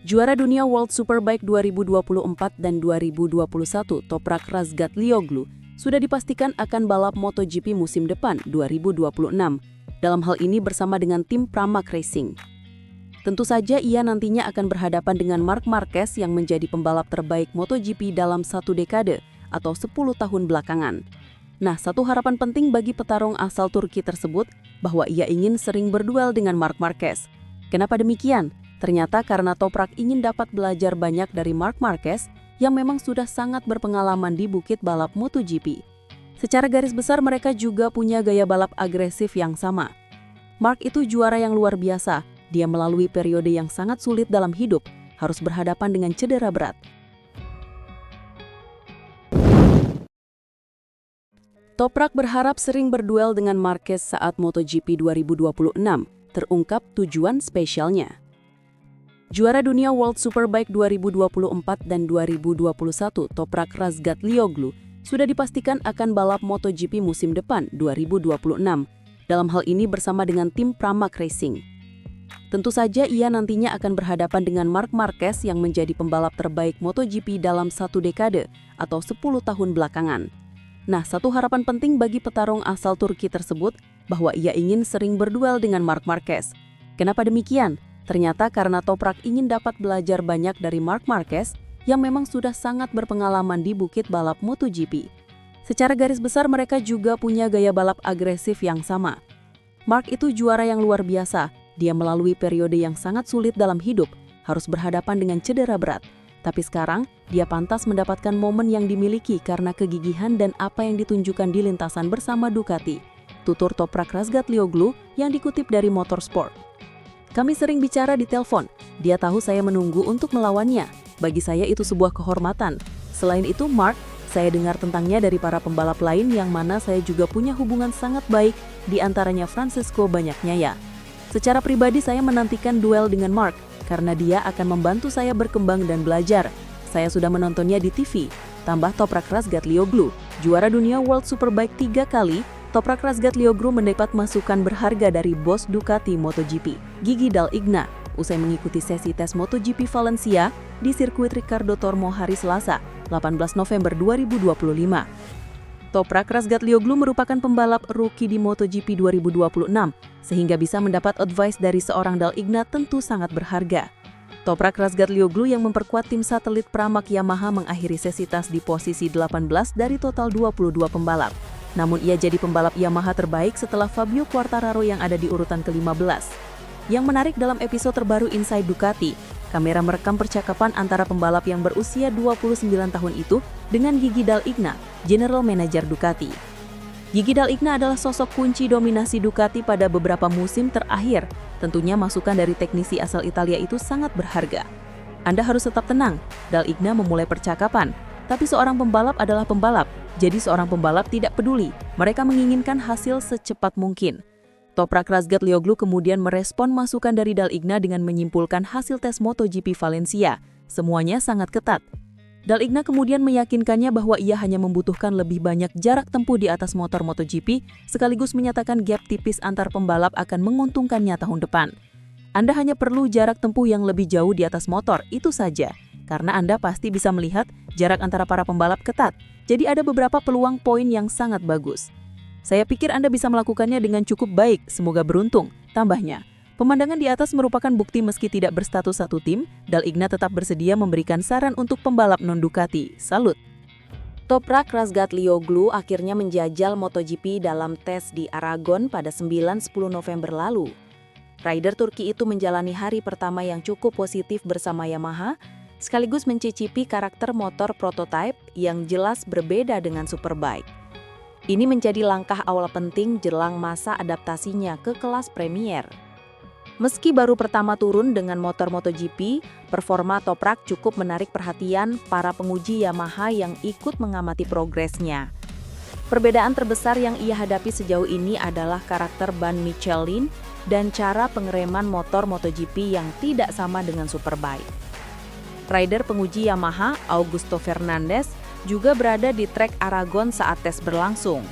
Juara dunia World Superbike 2024 dan 2021 Toprak Razgatlioglu sudah dipastikan akan balap MotoGP musim depan 2026. Dalam hal ini bersama dengan tim Pramac Racing. Tentu saja ia nantinya akan berhadapan dengan Marc Marquez yang menjadi pembalap terbaik MotoGP dalam satu dekade atau 10 tahun belakangan. Nah, satu harapan penting bagi petarung asal Turki tersebut bahwa ia ingin sering berduel dengan Marc Marquez. Kenapa demikian? Ternyata karena Toprak ingin dapat belajar banyak dari Marc Marquez yang memang sudah sangat berpengalaman di bukit balap MotoGP. Secara garis besar mereka juga punya gaya balap agresif yang sama. Marc itu juara yang luar biasa. Dia melalui periode yang sangat sulit dalam hidup, harus berhadapan dengan cedera berat. Toprak berharap sering berduel dengan Marquez saat MotoGP 2026, terungkap tujuan spesialnya. Juara dunia World Superbike 2024 dan 2021 Toprak Razgatlioglu sudah dipastikan akan balap MotoGP musim depan 2026. Dalam hal ini bersama dengan tim Pramac Racing. Tentu saja ia nantinya akan berhadapan dengan Marc Marquez yang menjadi pembalap terbaik MotoGP dalam satu dekade atau 10 tahun belakangan. Nah, satu harapan penting bagi petarung asal Turki tersebut bahwa ia ingin sering berduel dengan Marc Marquez. Kenapa demikian? Ternyata karena Toprak ingin dapat belajar banyak dari Marc Marquez yang memang sudah sangat berpengalaman di bukit balap MotoGP. Secara garis besar mereka juga punya gaya balap agresif yang sama. Marc itu juara yang luar biasa. Dia melalui periode yang sangat sulit dalam hidup, harus berhadapan dengan cedera berat. Tapi sekarang, dia pantas mendapatkan momen yang dimiliki karena kegigihan dan apa yang ditunjukkan di lintasan bersama Ducati. Tutur Toprak Razgatlioglu yang dikutip dari Motorsport. Kami sering bicara di telepon, dia tahu saya menunggu untuk melawannya. Bagi saya itu sebuah kehormatan. Selain itu, Marc, saya dengar tentangnya dari para pembalap lain yang mana saya juga punya hubungan sangat baik, di antaranya Francesco Bagnaia. Secara pribadi saya menantikan duel dengan Marc, karena dia akan membantu saya berkembang dan belajar. Saya sudah menontonnya di TV. Tambah Toprak Razgatlioglu, juara dunia World Superbike 3 kali, Toprak Razgatlioglu mendapat masukan berharga dari bos Ducati MotoGP, Gigi Dall'Igna, usai mengikuti sesi tes MotoGP Valencia di sirkuit Ricardo Tormo hari Selasa, 18 November 2025. Toprak Razgatlioglu merupakan pembalap rookie di MotoGP 2026, sehingga bisa mendapat advice dari seorang Dall'Igna tentu sangat berharga. Toprak Razgatlioglu yang memperkuat tim satelit Pramac Yamaha mengakhiri sesi tes di posisi 18 dari total 22 pembalap. Namun ia jadi pembalap Yamaha terbaik setelah Fabio Quartararo yang ada di urutan ke-15. Yang menarik dalam episode terbaru Inside Ducati, kamera merekam percakapan antara pembalap yang berusia 29 tahun itu dengan Gigi Dall'Igna, General Manager Ducati. Gigi Dall'Igna adalah sosok kunci dominasi Ducati pada beberapa musim terakhir. Tentunya masukan dari teknisi asal Italia itu sangat berharga. Anda harus tetap tenang, Dall'Igna memulai percakapan. Tapi seorang pembalap adalah pembalap, jadi seorang pembalap tidak peduli. Mereka menginginkan hasil secepat mungkin. Toprak Razgatlioglu kemudian merespon masukan dari Dall'Igna dengan menyimpulkan hasil tes MotoGP Valencia. Semuanya sangat ketat. Dall'Igna kemudian meyakinkannya bahwa ia hanya membutuhkan lebih banyak jarak tempuh di atas motor MotoGP, sekaligus menyatakan gap tipis antar pembalap akan menguntungkannya tahun depan. Anda hanya perlu jarak tempuh yang lebih jauh di atas motor, itu saja. Karena Anda pasti bisa melihat jarak antara para pembalap ketat, jadi ada beberapa peluang poin yang sangat bagus. Saya pikir Anda bisa melakukannya dengan cukup baik, semoga beruntung, tambahnya. Pemandangan di atas merupakan bukti meski tidak berstatus satu tim, Dall'Igna tetap bersedia memberikan saran untuk pembalap non-Ducati. Salut! Toprak Razgatlioglu akhirnya menjajal MotoGP dalam tes di Aragon pada 9-10 November lalu. Rider Turki itu menjalani hari pertama yang cukup positif bersama Yamaha, sekaligus mencicipi karakter motor prototipe yang jelas berbeda dengan Superbike. Ini menjadi langkah awal penting jelang masa adaptasinya ke kelas Premier. Meski baru pertama turun dengan motor MotoGP, performa Toprak cukup menarik perhatian para penguji Yamaha yang ikut mengamati progresnya. Perbedaan terbesar yang ia hadapi sejauh ini adalah karakter ban Michelin dan cara pengereman motor MotoGP yang tidak sama dengan Superbike. Rider penguji Yamaha, Augusto Fernandes, juga berada di trek Aragon saat tes berlangsung.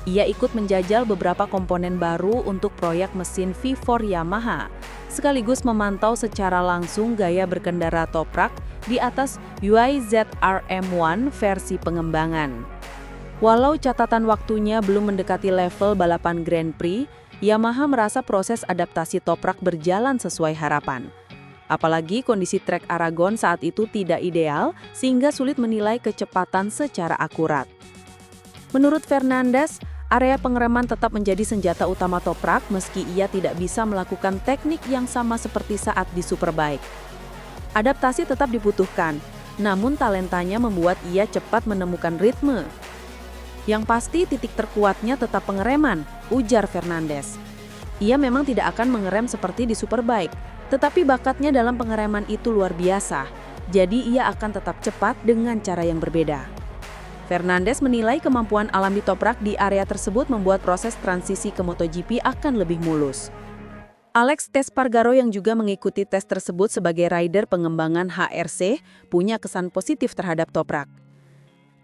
Ia ikut menjajal beberapa komponen baru untuk proyek mesin V4 Yamaha, sekaligus memantau secara langsung gaya berkendara Toprak di atas YZR-M1 versi pengembangan. Walau catatan waktunya belum mendekati level balapan Grand Prix, Yamaha merasa proses adaptasi Toprak berjalan sesuai harapan. Apalagi kondisi trek Aragon saat itu tidak ideal, sehingga sulit menilai kecepatan secara akurat. Menurut Fernandes, area pengereman tetap menjadi senjata utama Toprak meski ia tidak bisa melakukan teknik yang sama seperti saat di Superbike. Adaptasi tetap dibutuhkan, namun talentanya membuat ia cepat menemukan ritme. Yang pasti titik terkuatnya tetap pengereman, ujar Fernandes. Ia memang tidak akan mengerem seperti di Superbike, tetapi bakatnya dalam pengereman itu luar biasa, jadi ia akan tetap cepat dengan cara yang berbeda. Fernandes menilai kemampuan alami Toprak di area tersebut membuat proses transisi ke MotoGP akan lebih mulus. Alex Espargaro yang juga mengikuti tes tersebut sebagai rider pengembangan HRC punya kesan positif terhadap Toprak.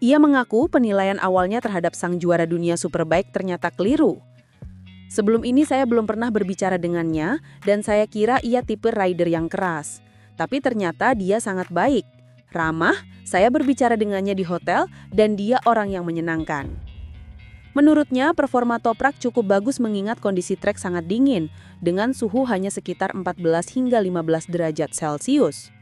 Ia mengaku penilaian awalnya terhadap sang juara dunia Superbike ternyata keliru. Sebelum ini saya belum pernah berbicara dengannya dan saya kira ia tipe rider yang keras. Tapi ternyata dia sangat baik, ramah, saya berbicara dengannya di hotel dan dia orang yang menyenangkan. Menurutnya performa Toprak cukup bagus mengingat kondisi trek sangat dingin dengan suhu hanya sekitar 14 hingga 15 derajat Celcius.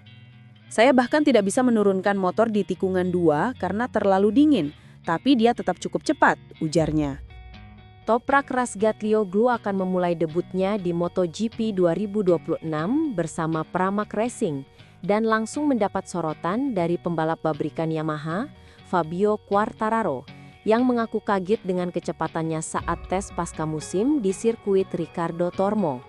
Saya bahkan tidak bisa menurunkan motor di tikungan 2 karena terlalu dingin, tapi dia tetap cukup cepat, ujarnya. Toprak Razgatlioglu akan memulai debutnya di MotoGP 2026 bersama Pramac Racing dan langsung mendapat sorotan dari pembalap pabrikan Yamaha, Fabio Quartararo, yang mengaku kaget dengan kecepatannya saat tes pasca musim di sirkuit Ricardo Tormo.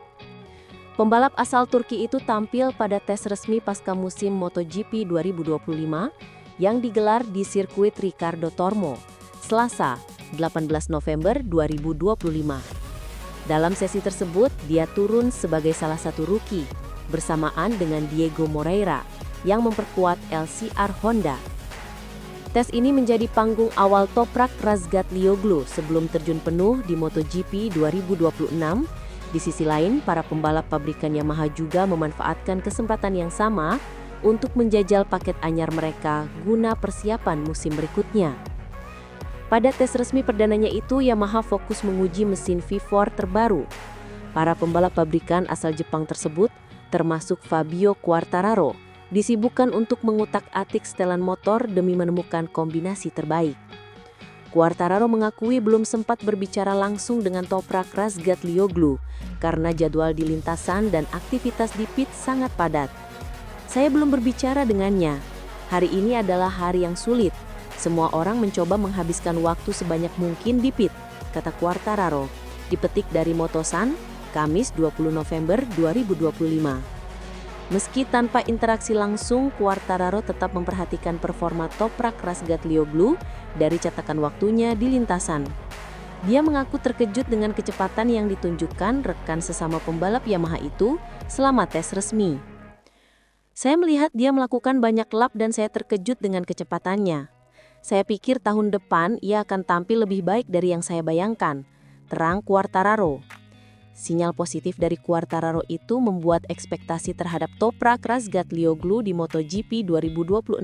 Pembalap asal Turki itu tampil pada tes resmi pasca musim MotoGP 2025 yang digelar di sirkuit Ricardo Tormo, Selasa, 18 November 2025. Dalam sesi tersebut, dia turun sebagai salah satu rookie, bersamaan dengan Diego Moreira, yang memperkuat LCR Honda. Tes ini menjadi panggung awal Toprak Razgatlioglu sebelum terjun penuh di MotoGP 2026. Di sisi lain, para pembalap pabrikan Yamaha juga memanfaatkan kesempatan yang sama untuk menjajal paket anyar mereka guna persiapan musim berikutnya. Pada tes resmi perdananya itu, Yamaha fokus menguji mesin V4 terbaru. Para pembalap pabrikan asal Jepang tersebut, termasuk Fabio Quartararo, disibukkan untuk mengutak-atik setelan motor demi menemukan kombinasi terbaik. Quartararo mengakui belum sempat berbicara langsung dengan Toprak Razgatlioglu karena jadwal di lintasan dan aktivitas di pit sangat padat. Saya belum berbicara dengannya. Hari ini adalah hari yang sulit. Semua orang mencoba menghabiskan waktu sebanyak mungkin di pit, kata Quartararo. Dipetik dari Motosan, Kamis 20 November 2025. Meski tanpa interaksi langsung, Quartararo tetap memperhatikan performa Toprak Razgatlioglu dari catatan waktunya di lintasan. Dia mengaku terkejut dengan kecepatan yang ditunjukkan rekan sesama pembalap Yamaha itu selama tes resmi. Saya melihat dia melakukan banyak lap dan saya terkejut dengan kecepatannya. Saya pikir tahun depan ia akan tampil lebih baik dari yang saya bayangkan, terang Quartararo. Sinyal positif dari Quartararo itu membuat ekspektasi terhadap Toprak Razgatlioglu di MotoGP 2026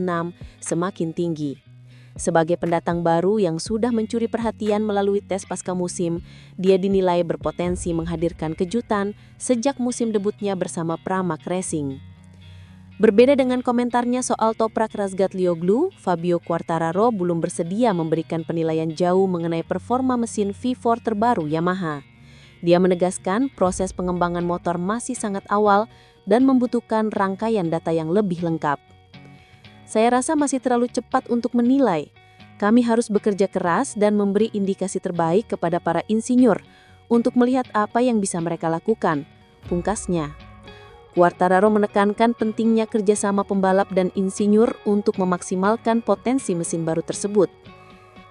semakin tinggi. Sebagai pendatang baru yang sudah mencuri perhatian melalui tes pasca musim, dia dinilai berpotensi menghadirkan kejutan sejak musim debutnya bersama Pramac Racing. Berbeda dengan komentarnya soal Toprak Razgatlioglu, Fabio Quartararo belum bersedia memberikan penilaian jauh mengenai performa mesin V4 terbaru Yamaha. Dia menegaskan proses pengembangan motor masih sangat awal dan membutuhkan rangkaian data yang lebih lengkap. Saya rasa masih terlalu cepat untuk menilai. Kami harus bekerja keras dan memberi indikasi terbaik kepada para insinyur untuk melihat apa yang bisa mereka lakukan, pungkasnya. Quartararo menekankan pentingnya kerjasama pembalap dan insinyur untuk memaksimalkan potensi mesin baru tersebut.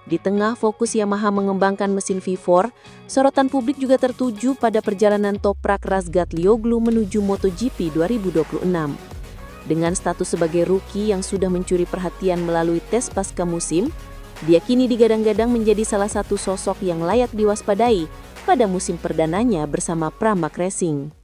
Di tengah fokus Yamaha mengembangkan mesin V4, sorotan publik juga tertuju pada perjalanan Toprak Razgatlioglu menuju MotoGP 2026. Dengan status sebagai rookie yang sudah mencuri perhatian melalui tes pasca musim, dia kini digadang-gadang menjadi salah satu sosok yang layak diwaspadai pada musim perdananya bersama Pramac Racing.